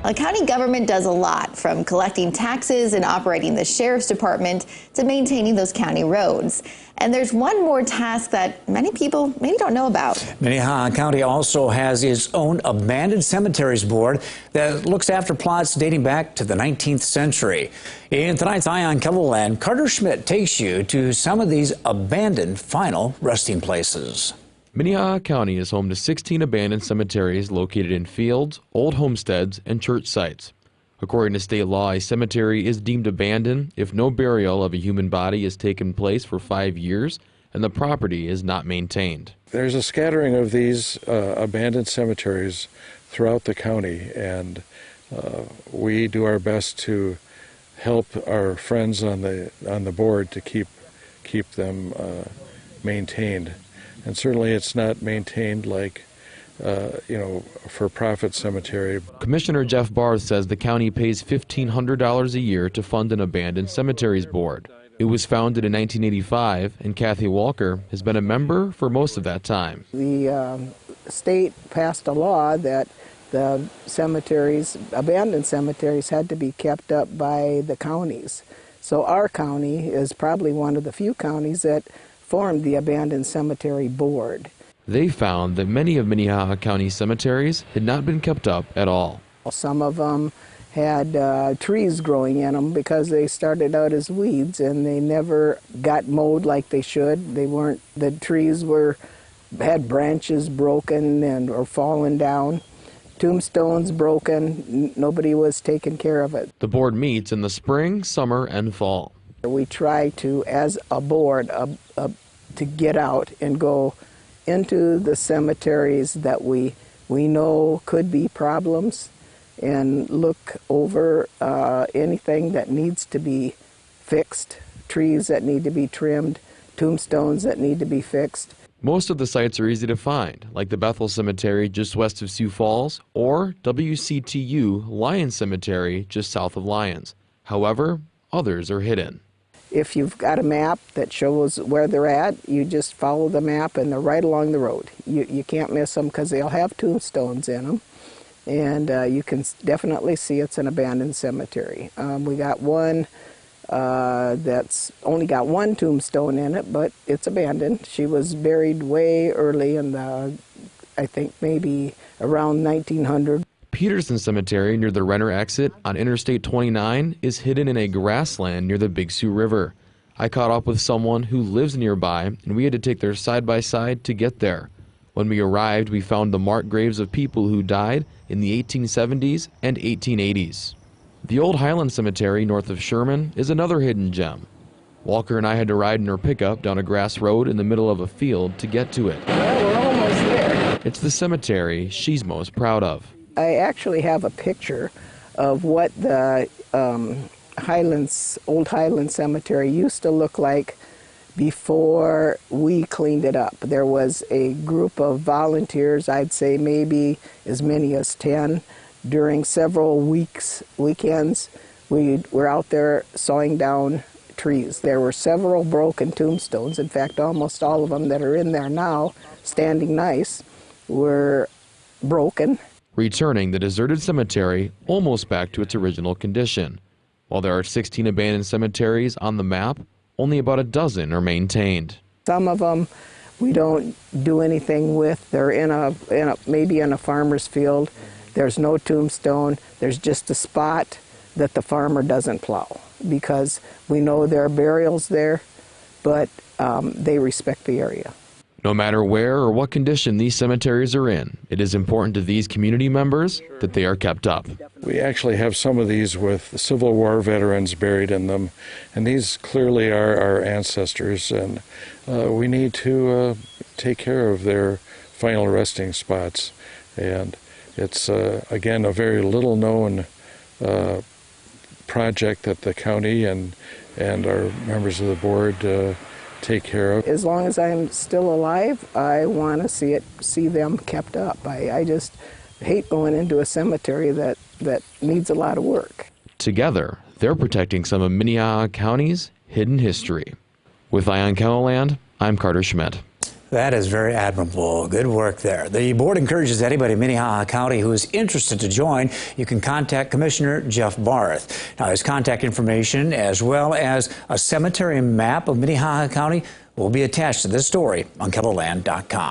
The county government does a lot, from collecting taxes and operating the sheriff's department to maintaining those county roads. And there's one more task that many people maybe don't know about. Minnehaha County also has its own abandoned cemeteries board that looks after plots dating back to the 19th century. In tonight's Eye on KELOLAND, Carter Schmidt takes you to some of these abandoned final resting places. Minnehaha County is home to 16 abandoned cemeteries located in fields, old homesteads, and church sites. According to state law, a cemetery is deemed abandoned if no burial of a human body has taken place for 5 years and the property is not maintained. There's a scattering of these abandoned cemeteries throughout the county, and we do our best to help our friends on the board to keep them maintained. And certainly it's not maintained like, for-profit cemetery. Commissioner Jeff Barth says the county pays $1,500 a year to fund an abandoned cemeteries board. It was founded in 1985, and Kathy Walker has been a member for most of that time. The state passed a law that the cemeteries, abandoned cemeteries, had to be kept up by the counties. So our county is probably one of the few counties that formed the Abandoned Cemetery Board. They found that many of Minnehaha County cemeteries had not been kept up at all. Some of them had trees growing in them because they started out as weeds and they never got mowed like they should. The trees had branches broken and or fallen down. Tombstones broken, nobody was taking care of it. The board meets in the spring, summer, and fall. We try to, as a board, to get out and go into the cemeteries that we know could be problems and look over anything that needs to be fixed, trees that need to be trimmed, tombstones that need to be fixed. Most of the sites are easy to find, like the Bethel Cemetery just west of Sioux Falls or WCTU Lyons Cemetery just south of Lyons. However, others are hidden. If you've got a map that shows where they're at, you just follow the map and they're right along the road. You can't miss them because they'll have tombstones in them. And you can definitely see it's an abandoned cemetery. We got one that's only got one tombstone in it, but it's abandoned. She was buried way early in I think maybe around 1900. Peterson Cemetery near the Renner exit on Interstate 29 is hidden in a grassland near the Big Sioux River. I caught up with someone who lives nearby, and we had to take their side-by-side to get there. When we arrived, we found the marked graves of people who died in the 1870s and 1880s. The Old Highland Cemetery north of Sherman is another hidden gem. Walker and I had to ride in her pickup down a grass road in the middle of a field to get to it. Well, we're almost there. It's the cemetery she's most proud of. I actually have a picture of what the Old Highland Cemetery used to look like before we cleaned it up. There was a group of volunteers, I'd say maybe as many as 10, during several weekends. We were out there sawing down trees. There were several broken tombstones. In fact, almost all of them that are in there now, standing nice, were broken. Returning the deserted cemetery almost back to its original condition. While there are 16 abandoned cemeteries on the map, only about a dozen are maintained. Some of them we don't do anything with. They're maybe in a farmer's field. There's no tombstone. There's just a spot that the farmer doesn't plow because we know there are burials there, but they respect the area. No matter where or what condition these cemeteries are in, it is important to these community members that they are kept up. We actually have some of these with Civil War veterans buried in them, and these clearly are our ancestors, and we need to take care of their final resting spots. And it's, again, a very little known project that the county and our members of the board take care of. As long as I'm still alive, I want to see them kept up. I just hate going into a cemetery that needs a lot of work. Together, they're protecting some of Minnehaha County's hidden history. With Eye on KELOLAND, I'm Carter Schmidt. That is very admirable. Good work there. The board encourages anybody in Minnehaha County who is interested to join. You can contact Commissioner Jeff Barth. Now, his contact information, as well as a cemetery map of Minnehaha County, will be attached to this story on KELOLAND.com.